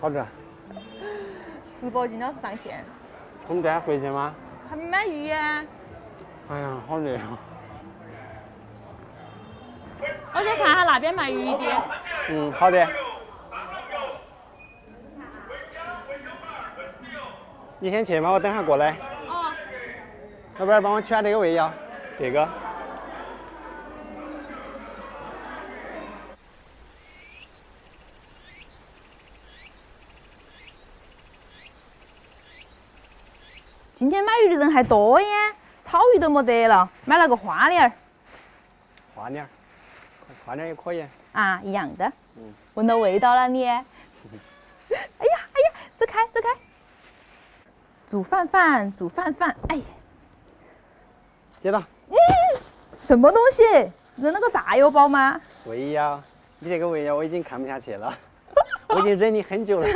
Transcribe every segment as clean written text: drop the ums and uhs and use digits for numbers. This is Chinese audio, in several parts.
好吃。直播金老师上线。我们这还回去吗？还没买鱼呀。哎呀，好热啊！我去看下那边卖鱼的。嗯，好的。你先去嘛，我等下过来。哦。老板，帮我取下这个胃药，这个。今天买鱼的人还多呀，草鱼都没得了，买了个花鲢儿。花鲢，花鲢也可以。啊，一样的。闻到味道了你？哎呀哎呀，走开走开！煮饭饭，煮饭饭，哎。接到。什么东西？扔了个炸药包吗？胃药，你这个胃药我已经看不下去了，我已经忍你很久了。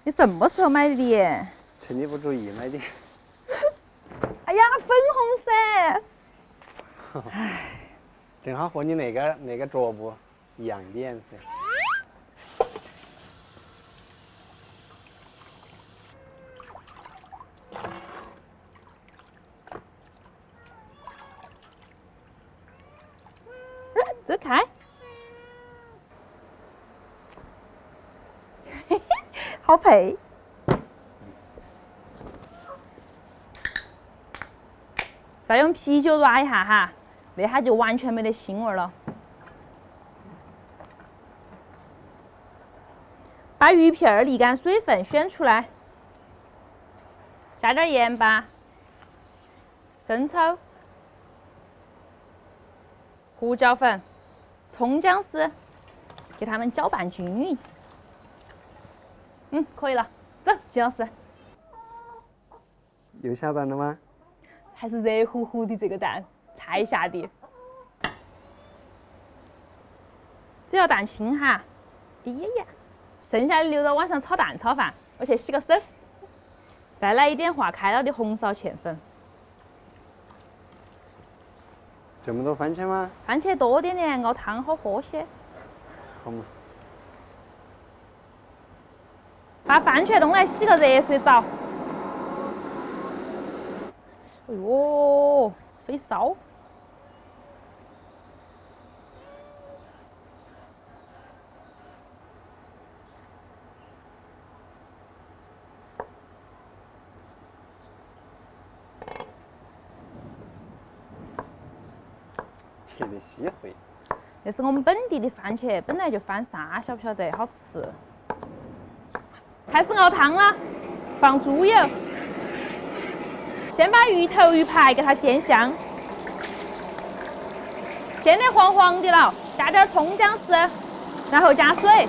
你什么时候买的？趁你不注意买的。哎呀，粉红色。唉，正好和你那个桌布一样的颜色。走开！好配。再用啤酒抓一下哈，那下就完全没得腥味了。把鱼片儿沥干水分，选出来，加点盐巴、生抽、胡椒粉、葱姜丝，给它们搅拌均匀。可以了，走，金老师。又下蛋了吗？还是热乎乎的这个蛋，菜下的。只要蛋清哈。哎呀呀，剩下的留到晚上炒蛋炒饭，我去洗个手。再来一点化开了的红苕芡粉。这么多番茄吗？番茄多点点，熬汤好喝些。好嘛。把番茄弄来洗个热水澡。哎呦，飞烧！切得稀碎。那是我们本地的番茄，本来就翻砂，晓不晓得？好吃。开始熬汤了，放猪油。先把鱼头、鱼排给它煎香，煎得黄黄的了，加点葱姜丝，然后加水。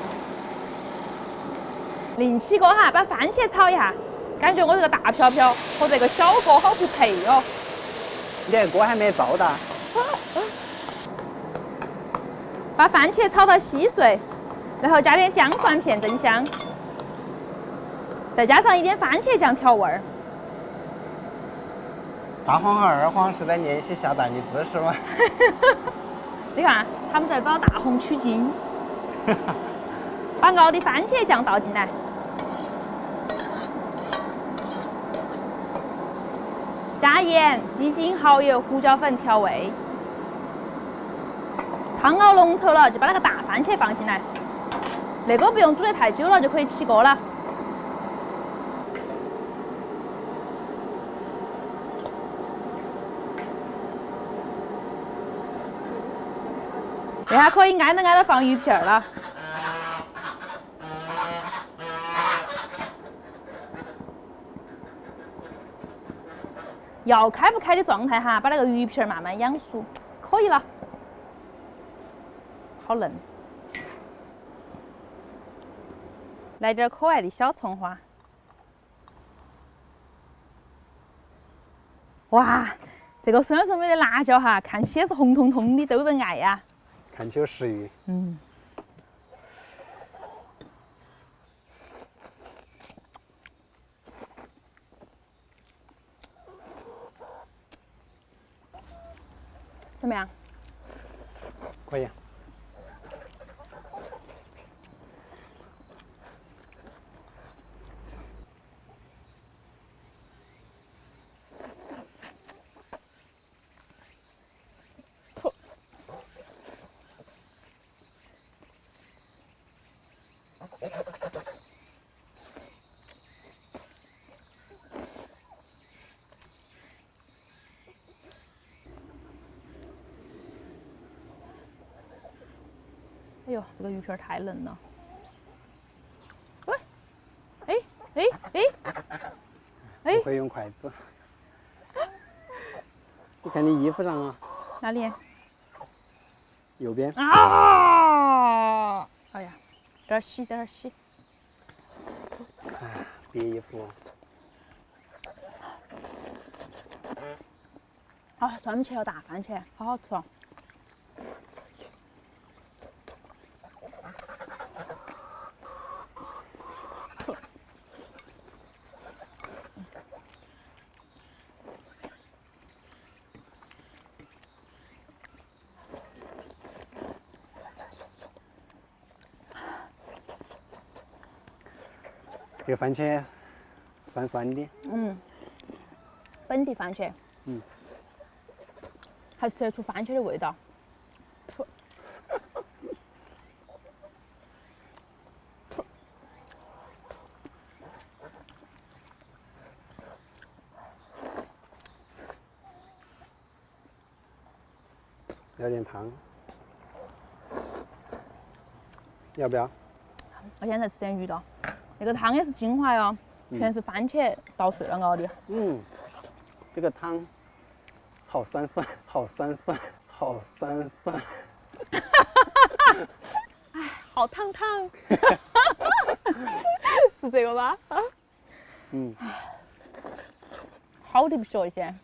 另起锅哈，把番茄炒一下。感觉我这个大瓢瓢和这个小锅好不配哦。你这锅还没造的。把番茄炒到稀碎，然后加点姜蒜片增香，再加上一点番茄酱调味儿。大黄和二黄是在练习下蛋的姿势吗？你看，他们在找大红取经。把熬的番茄酱倒进来，加盐、鸡精、蚝油、胡椒粉调味。汤熬浓稠了，就把那个大番茄放进来。那个不用煮得太久了，就可以起锅了。这下可以挨着放鱼片了。要开不开的状态哈，把那个鱼片慢慢养熟，可以了。好嫩。来点可爱的小葱花。哇，这个虽然说没得辣椒哈，看起也是红彤彤的，逗人爱呀。看起有食欲。怎么样？可以。哎呦，这个鱼片太嫩了。喂，哎哎哎哎不，会用筷子。你看你衣服上啊，哪里？右边。啊！哎呀，这儿洗，这儿洗。哎，别衣服。啊，蒜茄和大番茄，好好吃哦。这个番茄酸酸的。嗯，本地番茄。嗯。还吃得出番茄的味道。要点汤，要不要？我现在吃点鱼了，那个汤也是精华哟，全是番茄捣碎了熬的。嗯，这个汤好酸酸，好酸酸，好酸酸。哎，好烫烫。是这个吧？嗯，好的不学一些。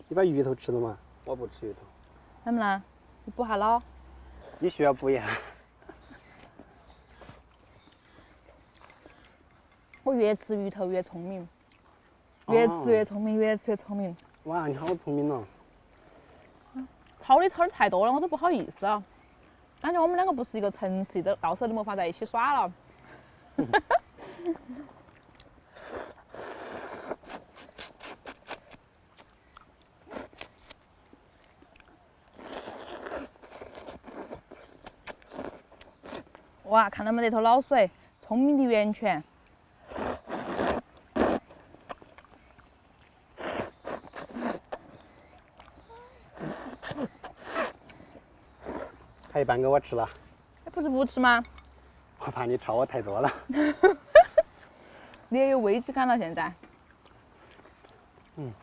你把鱼头吃了吗？我不吃鱼头。能不能？你补下脑。你需要补一下。我越吃鱼头越聪明，越吃越聪明，越吃越聪明。哇，你好聪明哦！抄的太多了，我都不好意思啊。感觉我们两个不是一个层次的，到时候就没法在一起耍了。哇，看到没这头老水，聪明的源泉。还有半个我吃了。不是不吃吗？我怕你超我太多了。你也有危机感了现在。嗯。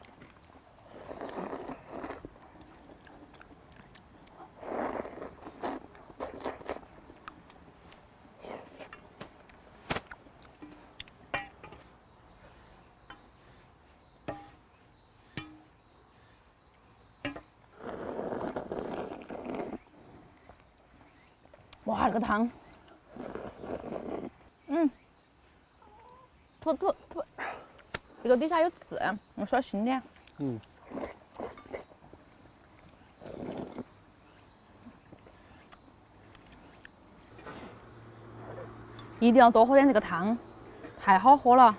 哇，这个汤，吐，这个底下有刺，我小心点。嗯。一定要多喝点这个汤，太好喝了。